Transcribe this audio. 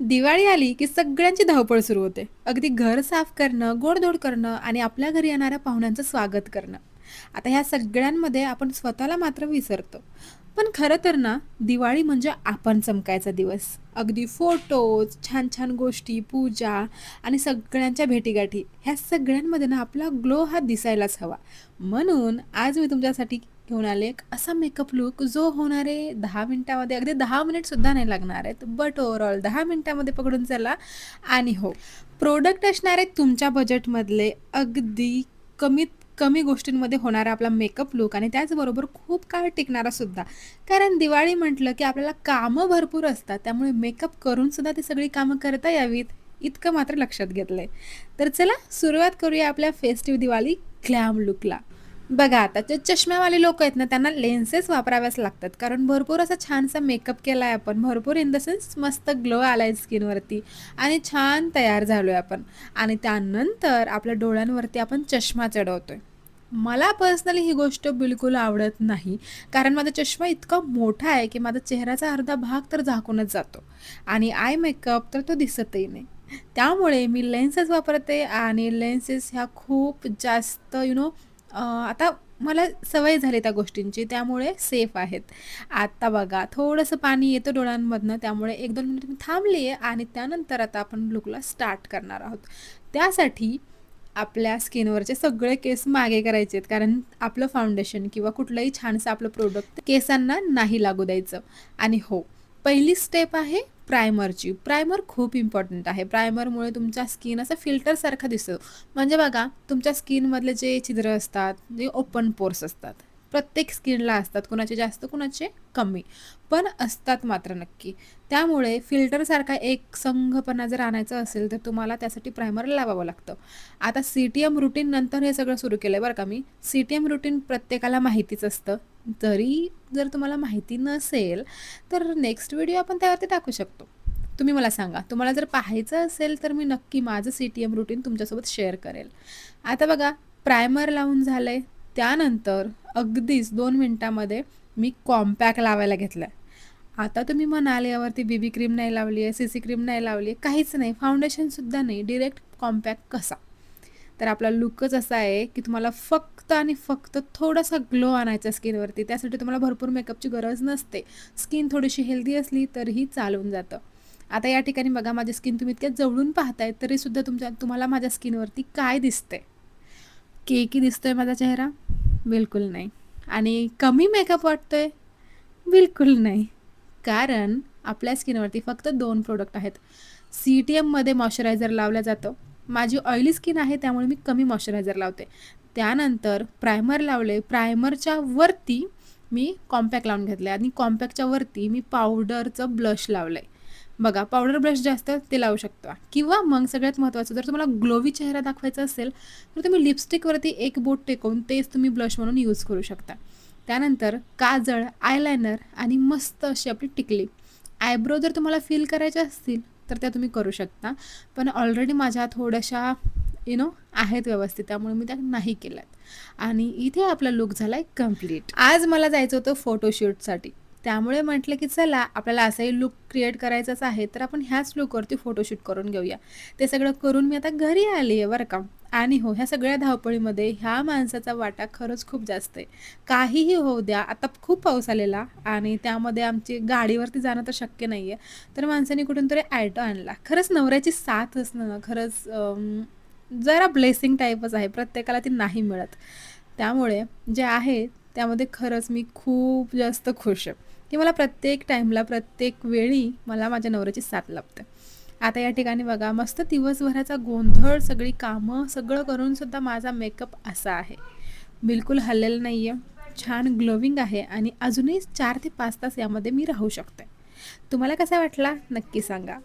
दिवाळी आली की सगळ्यांची धावपळ सुरू होते. अगदी घर साफ करणं, गोडधोड करणं आणि आपल्या घरी येणाऱ्या पाहुण्यांचं स्वागत करणं. आता ह्या सगळ्यांमध्ये आपण स्वतःला मात्र विसरतो. पण खरं तर ना, दिवाळी म्हणजे आपण चमकायचा दिवस. अगदी फोटोज, छान छान गोष्टी, पूजा आणि सगळ्यांच्या भेटीगाठी ह्या सगळ्यांमध्ये ना आपला ग्लो हा दिसायलाच हवा. म्हणून आज मी तुमच्यासाठी घेऊन आले एक असा मेकअप लूक जो होणारे 10 मिनिटामध्ये, अगदी 10 मिनिट सुद्धा नाही लागणार आहेत, बट ओव्हरऑल 10 मिनिटामध्ये पकडून चला. आणि हो, प्रोडक्ट असणार आहेत तुमच्या बजेटमधले, अगदी कमीत कमी गोष्टींमध्ये होणारा आपला मेकअप लूक आणि त्याचबरोबर खूप काळ टिकणारा सुद्धा. कारण दिवाळी म्हटलं की आपल्याला कामं भरपूर असतात, त्यामुळे मेकअप करून सुद्धा ती सगळी कामं करता यावीत इतकं मात्र लक्षात घेतलंय. तर चला सुरुवात करूया आपल्या फेस्टिव्ह दिवाळी ग्लॅम लुकला. बघा, आता जे चष्म्यावाले लोक आहेत ना, त्यांना लेन्सेस वापराव्याच लागतात, कारण भरपूर असा छानसा मेकअप केला आहे आपण, भरपूर इन द सेन्स मस्त ग्लो आला आहे स्किनवरती आणि छान तयार झालो आहे आपण. आणि त्यानंतर आपल्या डोळ्यांवरती आपण चष्मा चढवतो आहे. मला पर्सनली ही गोष्ट बिलकुल आवडत नाही, कारण माझा चष्मा इतका मोठा आहे की माझा चेहऱ्याचा अर्धा भाग तर झाकूनच जातो आणि आय मेकअप तर तो दिसतही नाही. त्यामुळे मी लेन्सेस वापरते आणि लेन्सेस ह्या खूप जास्त आता मला सवय झाली त्या गोष्टींची, त्यामुळे सेफ आहेत. आता बघा, थोडंसं पाणी येतं डोळ्यांमधनं, त्यामुळे 1-2 मिनिट मी थांबली आहे आणि त्यानंतर आता आपण लुकला स्टार्ट करणार आहोत. त्यासाठी आपल्या स्किनवरचे सगळे केस मागे करायचे आहेत, कारण आपलं फाउंडेशन किंवा कुठलंही छानसं आपलं प्रोडक्ट केसांना नाही लागू द्यायचं. आणि हो, पहिली स्टेप आहे प्रायमरची. प्रायमर खूप इम्पॉर्टंट आहे. प्रायमरमुळे तुमचा स्किन असा फिल्टरसारखा दिसतो. म्हणजे बघा, तुमच्या स्किनमधले जे छिद्र असतात, जे ओपन पोर्स असतात, प्रत्येक स्किनला असतात, कुणाचे जास्त कुणाचे कमी, पण असतात मात्र नक्की. त्यामुळे फिल्टरसारखा एक संघपणा जर आणायचा असेल तर तुम्हाला त्यासाठी प्रायमर लावावं लागतं. आता सी टी एम रुटीन नंतर हे सगळं सुरू केलं आहे बरं का मी. सी टी एम रुटीन प्रत्येकाला माहितीच असतं. तरी जर तुम्हाला माहिती नसेल तर नेक्स्ट व्हिडिओ आपण त्यावरती टाकू शकतो. तुम्ही मला सांगा, तुम्हाला जर पाहायचं असेल तर मी नक्की माझं सी टी एम रुटीन तुमच्यासोबत शेअर करेल. आता बघा, प्रायमर लावून झालं आहे. त्यानंतर अगदीच 2 मिनटामध्ये मी कॉम्पॅक्ट लावायला घेतलं आहे. आता तुम्ही म्हणाल यावरती बीबी क्रीम नाही लावली आहे, सी सी क्रीम नाही लावली आहे, काहीच नाही, फाउंडेशनसुद्धा नाही, डिरेक्ट कॉम्पॅक्ट कसा? तर आपला लुकच असा आहे की तुम्हाला फक्त आणि फक्त थोडासा ग्लो आणायचा स्किनवरती. त्यासाठी तुम्हाला भरपूर मेकअपची गरज नसते. स्किन थोडीशी हेल्दी असली तरीही चालून जातं. आता या ठिकाणी बघा, माझी स्किन तुम्ही इतक्या जवळून पाहताय तरीसुद्धा तुम्हाला माझ्या स्किनवरती काय दिसतंय? केकी दिसतोय माझा चेहरा? बिलकुल नाही. आणि कमी मेकअप वाटतोय? बिलकुल नाही. कारण आपल्या स्किनवरती फक्त 2 प्रोडक्ट आहेत. सी टी एममध्ये मॉइश्चरायझर लावलं जातं. माझी ऑइली स्किन आहे, त्यामुळे मी कमी मॉइश्चरायझर लावते. त्यानंतर प्रायमर लावले. प्रायमरच्या वरती मी कॉम्पॅक्ट लावून घेतलं आणि कॉम्पॅक्टच्या वरती मी पावडरचं ब्लश लावलं आहे. बघा, पावडर ब्लश जास्त ते लावू शकता, किंवा मग सगळ्यात महत्त्वाचं, जर तुम्हाला ग्लोवी चेहरा दाखवायचा असेल तर तुम्ही लिपस्टिकवरती एक बोट टेकवून तेच तुम्ही ब्लश म्हणून यूज करू शकता. त्यानंतर काजळ, आयलायनर आणि मस्त अशी आपली टिकली. आयब्रो जर तुम्हाला फिल करायच्या असतील तर त्या तुम्ही करू शकता, पण ऑलरेडी माझ्या थोड्याशा आहेत व्यवस्थित, त्यामुळे मी त्या नाही केल्यात. आणि इथे आपला लुक झाला आहे कम्प्लीट. आज मला जायचं होतं फोटोशूटसाठी, त्यामुळे म्हटलं की चला, आपल्याला असाही लुक क्रिएट करायचाच आहे, तर आपण ह्याच लुकवरती फोटोशूट करून घेऊया. ते सगळं करून मी आता घरी आली आहे बरं का. आणि हो, ह्या सगळ्या धावपळीमध्ये ह्या माणसाचा वाटा खरंच खूप जास्त आहे. काहीही होऊ द्या, आता खूप पाऊस आलेला आणि त्यामध्ये आमची गाडीवरती जाणं तर शक्य नाही आहे, तर माणसाने कुठून तरी ॲटो आणला. खरंच नवऱ्याची साथ असणं ना, खरंच जरा ब्लेसिंग टाईपच आहे, प्रत्येकाला ती नाही मिळत. त्यामुळे जे आहे त्यामध्ये खरंच मी खूप जास्त खुश आहे की मला प्रत्येक टाईमला, प्रत्येक वेळी मला माझ्या नवऱ्याची साथ लाभते. आता या ठिकाणी बघा, मस्त दिवसभराचा गोंधळ, सगळी कामं सगळं करूनसुद्धा माझा मेकअप असा आहे, बिलकुल हललेला नाही आहे, छान ग्लोविंग आहे आणि अजूनही 4 ते 5 तास यामध्ये मी राहू शकते. तुम्हाला कसा वाटला नक्की सांगा.